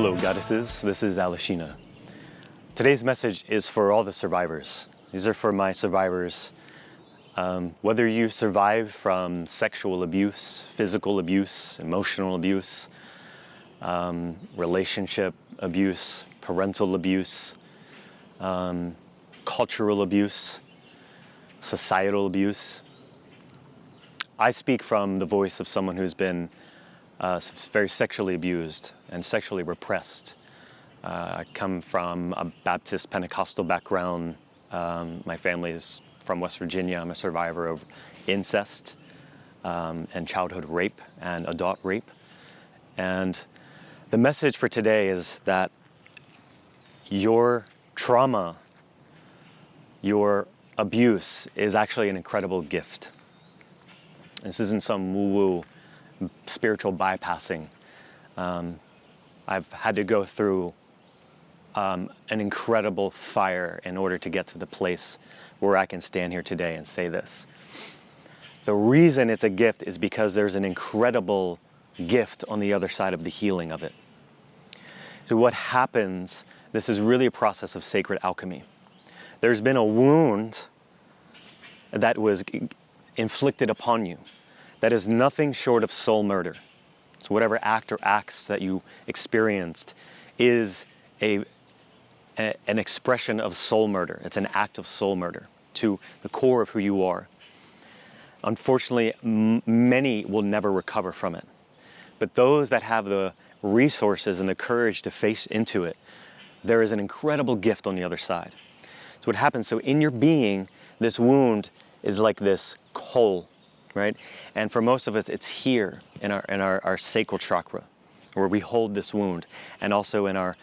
Hello goddesses, this is Alashina. Today's message is for all the survivors. These are for my survivors. Whether you survive from sexual abuse, physical abuse, emotional abuse, relationship abuse, parental abuse, cultural abuse, societal abuse. I speak from the voice of someone who's been very sexually abused and sexually repressed. I come from a Baptist Pentecostal background. My family is from West Virginia. I'm a survivor of incest and childhood rape and adult rape. And the message for today is that your trauma, your abuse is actually an incredible gift. This isn't some woo-woo spiritual bypassing. I've had to go through an incredible fire in order to get to the place where I can stand here today and say this. The reason it's a gift is because there's an incredible gift on the other side of the healing of it. So what happens, this is really a process of sacred alchemy. There's been a wound that was inflicted upon you that is nothing short of soul murder. So whatever act or acts that you experienced is an expression of soul murder. It's an act of soul murder to the core of who you are. Unfortunately, many will never recover from it. But those that have the resources and the courage to face into it, there is an incredible gift on the other side. So what happens, so in your being, this wound is like this coal, right? And for most of us, it's here in our sacral chakra, where we hold this wound, and also in our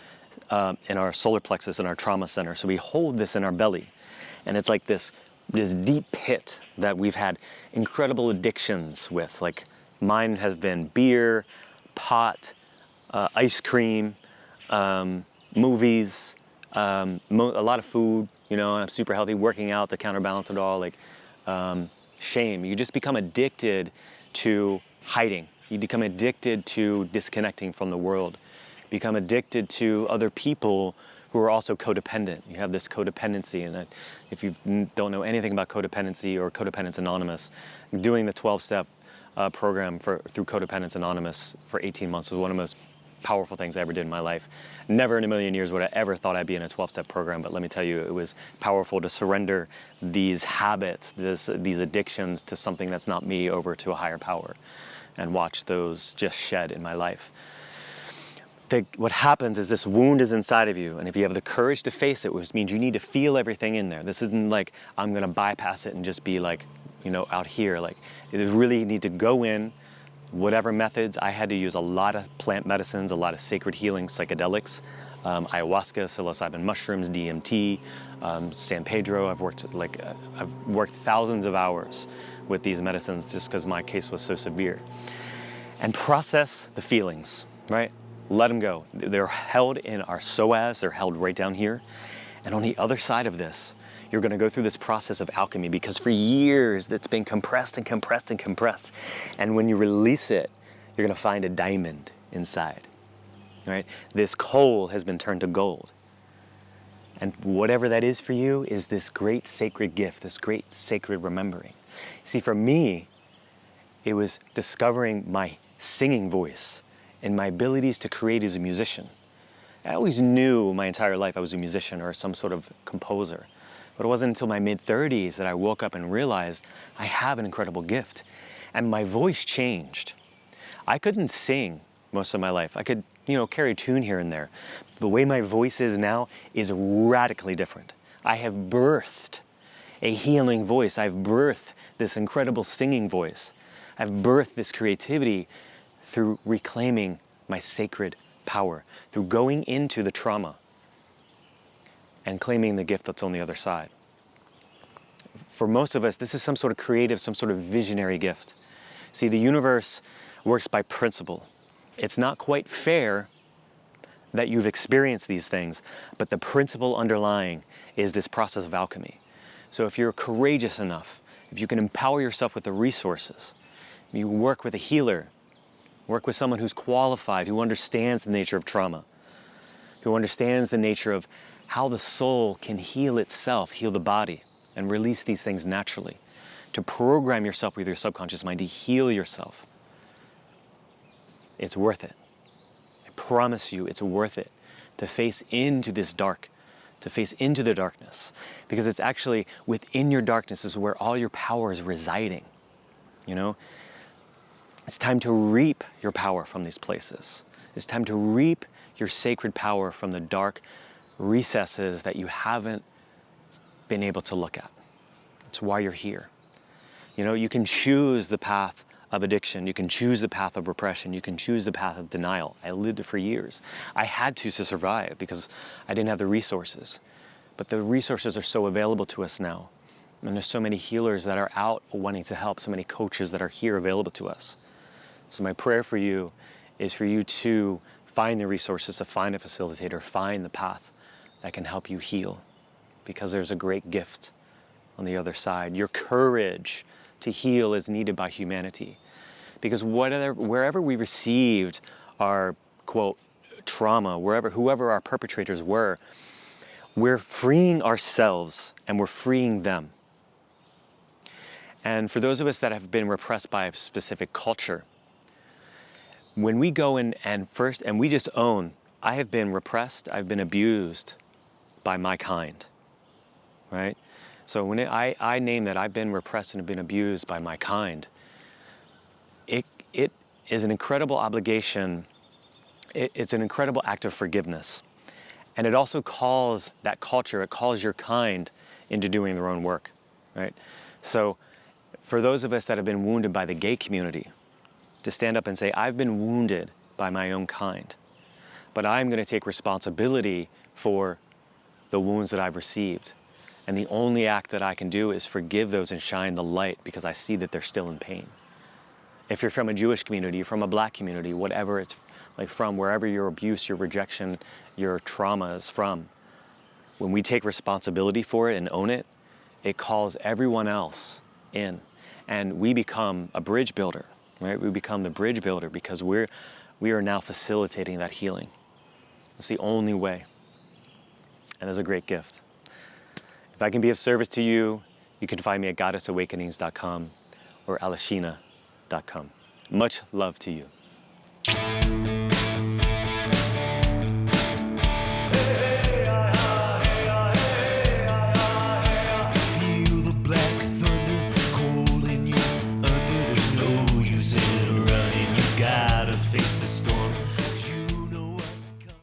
solar plexus, in our trauma center. So we hold this in our belly, and it's like this deep pit that we've had incredible addictions with. Like mine has been beer, pot, ice cream, movies, a lot of food. You know, I'm super healthy, working out to counterbalance it all. Like shame. You just become addicted to hiding. You become addicted to disconnecting from the world. Become addicted to other people who are also codependent. You have this codependency, and that if you don't know anything about codependency or Codependence Anonymous, doing the 12-step program through Codependence Anonymous for 18 months was one of the most powerful things I ever did in my life. Never in a million years would I ever thought I'd be in a 12-step program, but let me tell you, it was powerful to surrender these habits, these addictions to something that's not me over to a higher power, and watch those just shed in my life. What happens is this wound is inside of you, and if you have the courage to face it, which means you need to feel everything in there. This isn't like, I'm gonna bypass it and just be like, you know, out here. Like, you really need to go in, whatever methods. I had to use a lot of plant medicines, a lot of sacred healing psychedelics, ayahuasca, psilocybin mushrooms, DMT, San Pedro. I've worked thousands of hours with these medicines just because my case was so severe. And process the feelings, right? Let them go. They're held in our psoas, they're held right down here. And on the other side of this, you're gonna go through this process of alchemy, because for years it's been compressed and compressed and compressed. And when you release it, you're gonna find a diamond inside, right? This coal has been turned to gold. And whatever that is for you is this great sacred gift, this great sacred remembering. See, for me, it was discovering my singing voice and my abilities to create as a musician. I always knew my entire life I was a musician or some sort of composer. But it wasn't until my mid-30s that I woke up and realized I have an incredible gift. And my voice changed. I couldn't sing most of my life. I could, carry a tune here and there. The way my voice is now is radically different. I have birthed a healing voice. I've birthed this incredible singing voice. I've birthed this creativity through reclaiming my sacred power, through going into the trauma and claiming the gift that's on the other side. For most of us, this is some sort of creative, some sort of visionary gift. See, the universe works by principle. It's not quite fair that you've experienced these things, but the principle underlying is this process of alchemy. So if you're courageous enough, if you can empower yourself with the resources, you work with a healer, work with someone who's qualified, who understands the nature of trauma, who understands the nature of how the soul can heal itself, heal the body, and release these things naturally. To program yourself with your subconscious mind, to heal yourself. It's worth it. I promise you it's worth it to face into this dark, to face into the darkness, because it's actually within your darkness is where all your power is residing. You know, it's time to reap your power from these places. It's time to reap your sacred power from the dark recesses that you haven't been able to look at. It's why you're here. You know, you can choose the path of addiction. You can choose the path of repression. You can choose the path of denial. I lived it for years. I had to survive because I didn't have the resources. But the resources are so available to us now. And there's so many healers that are out wanting to help, so many coaches that are here available to us. So my prayer for you is for you to find the resources, to find a facilitator, find the path that can help you heal, because there's a great gift on the other side. Your courage to heal is needed by humanity, because wherever we received our, quote, trauma, whoever our perpetrators were, we're freeing ourselves and we're freeing them. And for those of us that have been repressed by a specific culture, when we go in and we just own, I have been repressed, I've been abused by my kind, right? So when I name that I've been repressed and have been abused by my kind, it is an incredible obligation. It's an incredible act of forgiveness. And it also calls that culture, it calls your kind into doing their own work, right? So for those of us that have been wounded by the gay community, to stand up and say, I've been wounded by my own kind, but I'm going to take responsibility for the wounds that I've received. And the only act that I can do is forgive those and shine the light, because I see that they're still in pain. If you're from a Jewish community, you're from a black community, whatever it's like, from wherever your abuse, your rejection, your trauma is from, when we take responsibility for it and own it, it calls everyone else in. And we become a bridge builder, right? We become the bridge builder because we are now facilitating that healing. It's the only way. And it's a great gift. If I can be of service to you, you can find me at goddessawakenings.com or alashina.com. Much love to you.